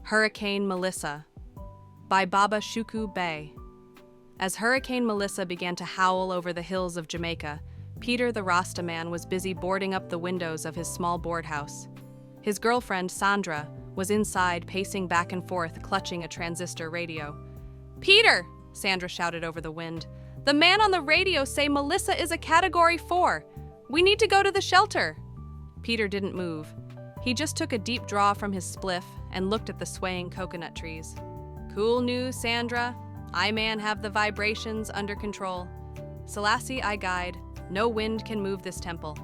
Hurricane Melissa by Baba Shuku Bey. As Hurricane Melissa began to howl over the hills of Jamaica, Peter the Rasta man was busy boarding up the windows of his small board house. His girlfriend, Sandra, was inside, pacing back and forth, clutching a transistor radio. "Peter!" Sandra shouted over the wind. "The man on the radio say Melissa is a Category 4. We need to go to the shelter." Peter didn't move. He just took a deep draw from his spliff and looked at the swaying coconut trees. "Cool news, Sandra. I man have the vibrations under control. Selassie I guide. No wind can move this temple."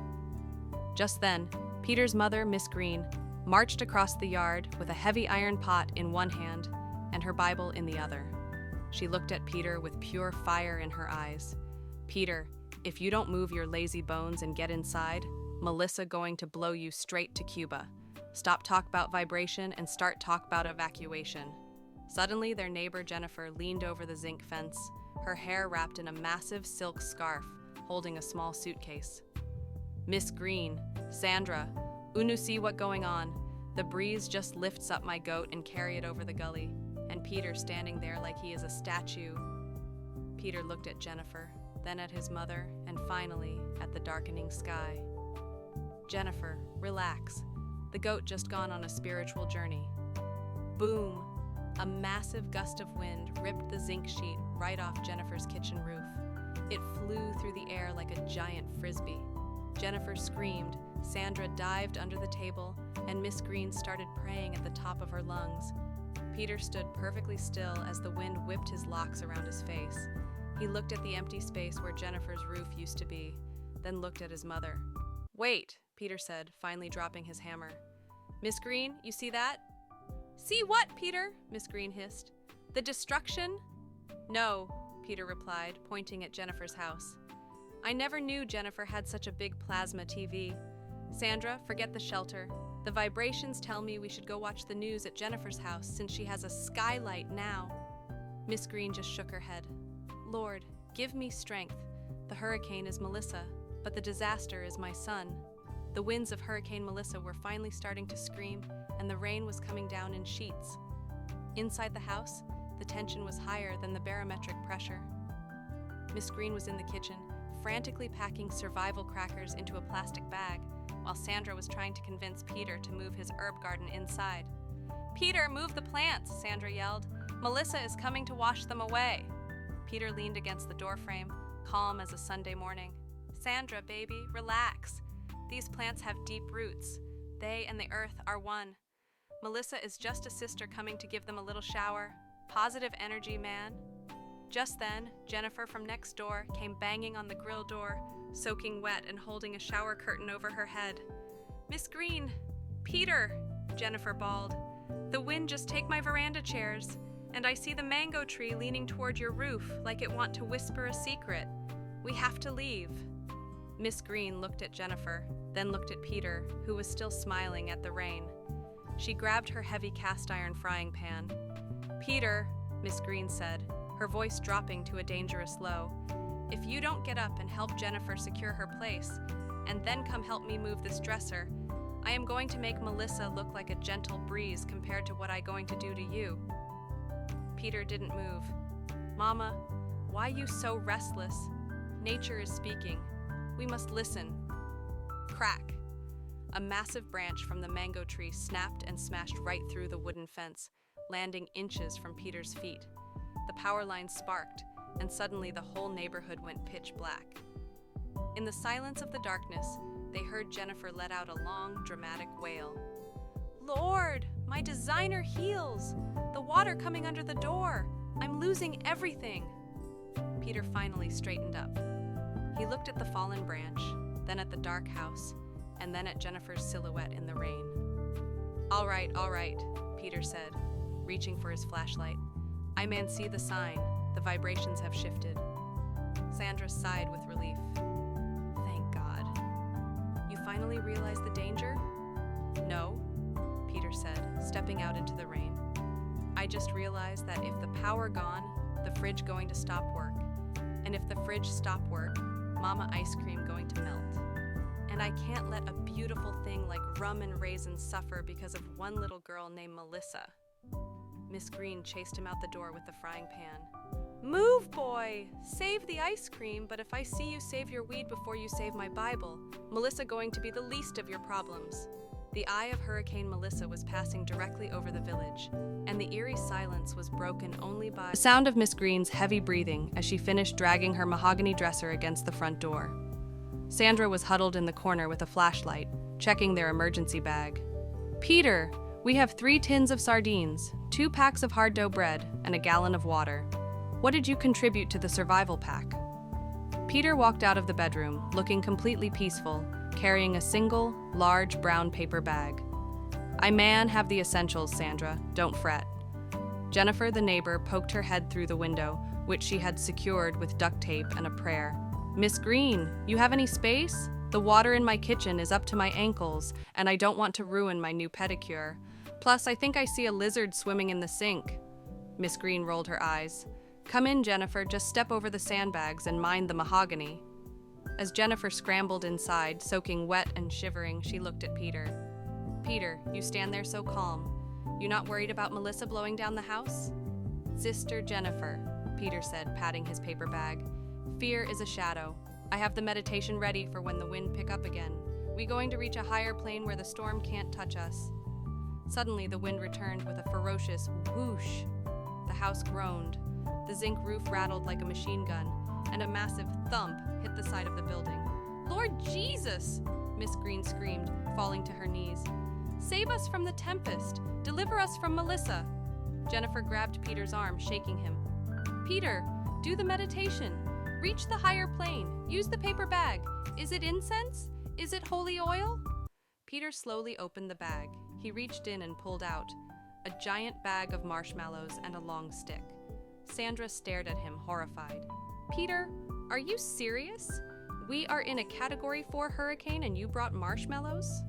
Just then, Peter's mother, Miss Green, marched across the yard with a heavy iron pot in one hand and her Bible in the other. She looked at Peter with pure fire in her eyes. "Peter, if you don't move your lazy bones and get inside, Melissa going to blow you straight to Cuba. Stop talk about vibration and start talk about evacuation." Suddenly, their neighbor Jennifer leaned over the zinc fence, her hair wrapped in a massive silk scarf, holding a small suitcase. "Miss Green, Sandra, Unu see what going on. The breeze just lifts up my goat and carry it over the gully, and Peter standing there like he is a statue." Peter looked at Jennifer, then at his mother, and finally at the darkening sky. "Jennifer, relax. The goat just gone on a spiritual journey." Boom! A massive gust of wind ripped the zinc sheet right off Jennifer's kitchen roof. It flew through the air like a giant frisbee. Jennifer screamed, Sandra dived under the table, and Miss Green started praying at the top of her lungs. Peter stood perfectly still as the wind whipped his locks around his face. He looked at the empty space where Jennifer's roof used to be, then looked at his mother. "Wait," Peter said, finally dropping his hammer. "Miss Green, you see that?" "See what, Peter?" Miss Green hissed. "The destruction?" "No," Peter replied, pointing at Jennifer's house. "I never knew Jennifer had such a big plasma TV. Sandra, forget the shelter. The vibrations tell me we should go watch the news at Jennifer's house since she has a skylight now." Miss Green just shook her head. "Lord, give me strength. The hurricane is Melissa, but the disaster is my son." The winds of Hurricane Melissa were finally starting to scream, and the rain was coming down in sheets. Inside the house, the tension was higher than the barometric pressure. Miss Green was in the kitchen, frantically packing survival crackers into a plastic bag, while Sandra was trying to convince Peter to move his herb garden inside. "Peter, move the plants," Sandra yelled. "Melissa is coming to wash them away." Peter leaned against the doorframe, calm as a Sunday morning. "Sandra, baby, relax. These plants have deep roots. They and the earth are one. Melissa is just a sister coming to give them a little shower. Positive energy, man." Just then, Jennifer from next door came banging on the grill door, soaking wet and holding a shower curtain over her head. "Miss Green, Peter," Jennifer bawled. "The wind just take my veranda chairs, and I see the mango tree leaning toward your roof like it want to whisper a secret. We have to leave." Miss Green looked at Jennifer, then looked at Peter, who was still smiling at the rain. She grabbed her heavy cast iron frying pan. "Peter," Miss Green said, her voice dropping to a dangerous low, "if you don't get up and help Jennifer secure her place, and then come help me move this dresser, I am going to make Melissa look like a gentle breeze compared to what I'm going to do to you." Peter didn't move. "Mama, why you so restless? Nature is speaking. We must listen." Crack! A massive branch from the mango tree snapped and smashed right through the wooden fence, landing inches from Peter's feet. The power line sparked, and suddenly the whole neighborhood went pitch black. In the silence of the darkness, they heard Jennifer let out a long, dramatic wail. "Lord, my designer heels! The water coming under the door! I'm losing everything!" Peter finally straightened up. He looked at the fallen branch, then at the dark house, and then at Jennifer's silhouette in the rain. All right, Peter said, reaching for his flashlight. "I man see the sign. The vibrations have shifted." Sandra sighed with relief. "Thank God." "You finally realized the danger?" "No," Peter said, stepping out into the rain. "I just realized that if the power gone, the fridge going to stop work. And if the fridge stop work, Mama ice cream going to melt. And I can't let a beautiful thing like rum and raisins suffer because of one little girl named Melissa." Miss Green chased him out the door with the frying pan. "Move, boy! Save the ice cream, but if I see you save your weed before you save my Bible, Melissa going to be the least of your problems." The eye of Hurricane Melissa was passing directly over the village, and the eerie silence was broken only by the sound of Miss Green's heavy breathing as she finished dragging her mahogany dresser against the front door. Sandra was huddled in the corner with a flashlight, checking their emergency bag. "Peter, we have 3 tins of sardines, 2 packs of hard dough bread, and a gallon of water. What did you contribute to the survival pack?" Peter walked out of the bedroom, looking completely peaceful, carrying a single, large brown paper bag. "I have the essentials, Sandra. Don't fret." Jennifer, the neighbor, poked her head through the window, which she had secured with duct tape and a prayer. "Miss Green, you have any space? The water in my kitchen is up to my ankles, and I don't want to ruin my new pedicure. Plus, I think I see a lizard swimming in the sink." Miss Green rolled her eyes. "Come in, Jennifer, just step over the sandbags and mind the mahogany." As Jennifer scrambled inside, soaking wet and shivering, she looked at Peter. "Peter, you stand there so calm. You not worried about Melissa blowing down the house?" "Sister Jennifer," Peter said, patting his paper bag. "Fear is a shadow. I have the meditation ready for when the wind pick up again. We going to reach a higher plane where the storm can't touch us." Suddenly, the wind returned with a ferocious whoosh. The house groaned. The zinc roof rattled like a machine gun, and a massive thump hit the side of the building. "Lord Jesus!" Miss Green screamed, falling to her knees. "Save us from the tempest! Deliver us from Melissa!" Jennifer grabbed Peter's arm, shaking him. "Peter, do the meditation. Reach the higher plane. Use the paper bag. Is it incense? Is it holy oil?" Peter slowly opened the bag. He reached in and pulled out a giant bag of marshmallows and a long stick. Sandra stared at him, horrified. "Peter, are you serious? We are in a Category 4 hurricane and you brought marshmallows?"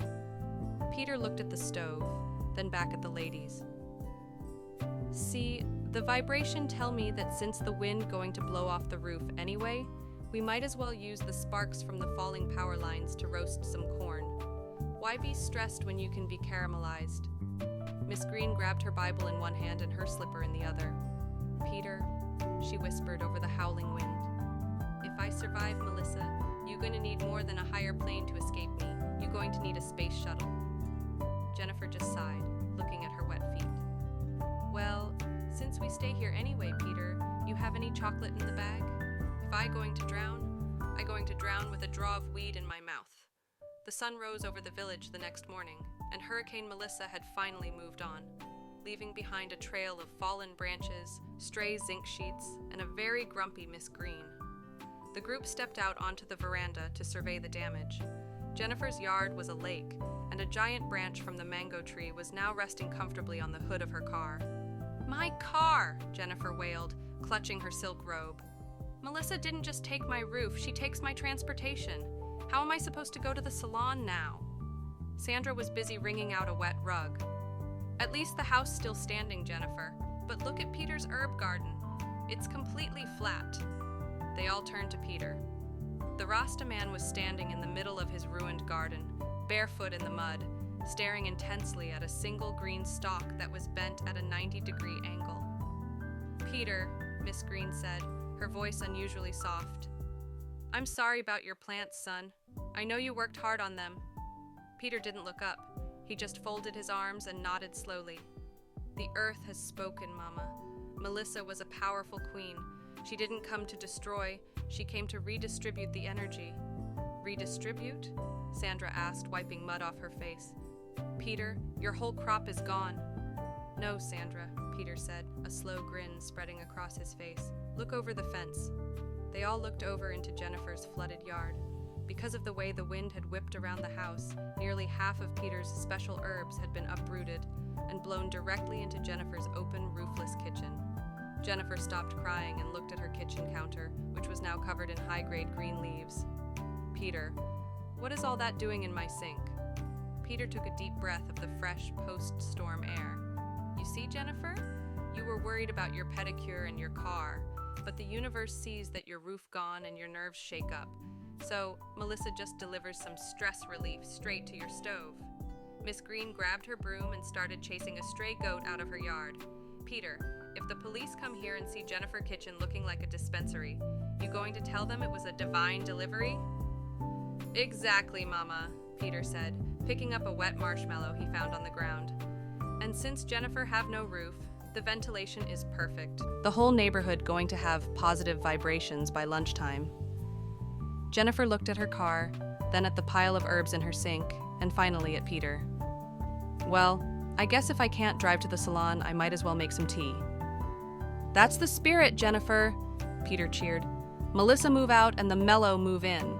Peter looked at the stove, then back at the ladies. "See, the vibration tell me that since the wind going to blow off the roof anyway, we might as well use the sparks from the falling power lines to roast some corn. Why be stressed when you can be caramelized?" Miss Green grabbed her Bible in one hand and her slipper in the other. "Peter," she whispered over the howling wind, "if I survive, Melissa, you're going to need more than a higher plane to escape me. You're going to need a space shuttle." Jennifer just sighed, looking at her wet feet. "Well, since we stay here anyway, Peter, you have any chocolate in the bag? If I going to drown with a draw of weed in my mouth." The sun rose over the village the next morning, and Hurricane Melissa had finally moved on, leaving behind a trail of fallen branches, stray zinc sheets, and a very grumpy Miss Green. The group stepped out onto the veranda to survey the damage. Jennifer's yard was a lake, and a giant branch from the mango tree was now resting comfortably on the hood of her car. "My car!" Jennifer wailed, clutching her silk robe. "Melissa didn't just take my roof, she takes my transportation. How am I supposed to go to the salon now?" Sandra was busy wringing out a wet rug. "At least the house still standing, Jennifer. But look at Peter's herb garden. It's completely flat." They all turned to Peter. The Rasta man was standing in the middle of his ruined garden, barefoot in the mud, staring intensely at a single green stalk that was bent at a 90-degree angle. "Peter," Miss Green said, her voice unusually soft. "I'm sorry about your plants, son. I know you worked hard on them." Peter didn't look up. He just folded his arms and nodded slowly. "The earth has spoken, Mama. Melissa was a powerful queen. She didn't come to destroy, she came to redistribute the energy." "Redistribute?" Sandra asked, wiping mud off her face. "Peter, your whole crop is gone." "No, Sandra," Peter said, a slow grin spreading across his face. "Look over the fence." They all looked over into Jennifer's flooded yard. Because of the way the wind had whipped around the house, nearly half of Peter's special herbs had been uprooted and blown directly into Jennifer's open, roofless kitchen. Jennifer stopped crying and looked at her kitchen counter, which was now covered in high-grade green leaves. "Peter, what is all that doing in my sink?" Peter took a deep breath of the fresh, post-storm air. "You see, Jennifer? You were worried about your pedicure and your car, but the universe sees that your roof gone and your nerves shake up. So, Melissa just delivers some stress relief straight to your stove." Miss Green grabbed her broom and started chasing a stray goat out of her yard. Peter, if the police come here and see Jennifer Kitchen looking like a dispensary, you going to tell them it was a divine delivery? Exactly, Mama, Peter said, picking up a wet marshmallow he found on the ground. And since Jennifer have no roof, the ventilation is perfect. The whole neighborhood going to have positive vibrations by lunchtime. Jennifer looked at her car, then at the pile of herbs in her sink, and finally at Peter. Well, I guess if I can't drive to the salon, I might as well make some tea. That's the spirit, Jennifer, Peter cheered. Melissa move out and the mellow move in.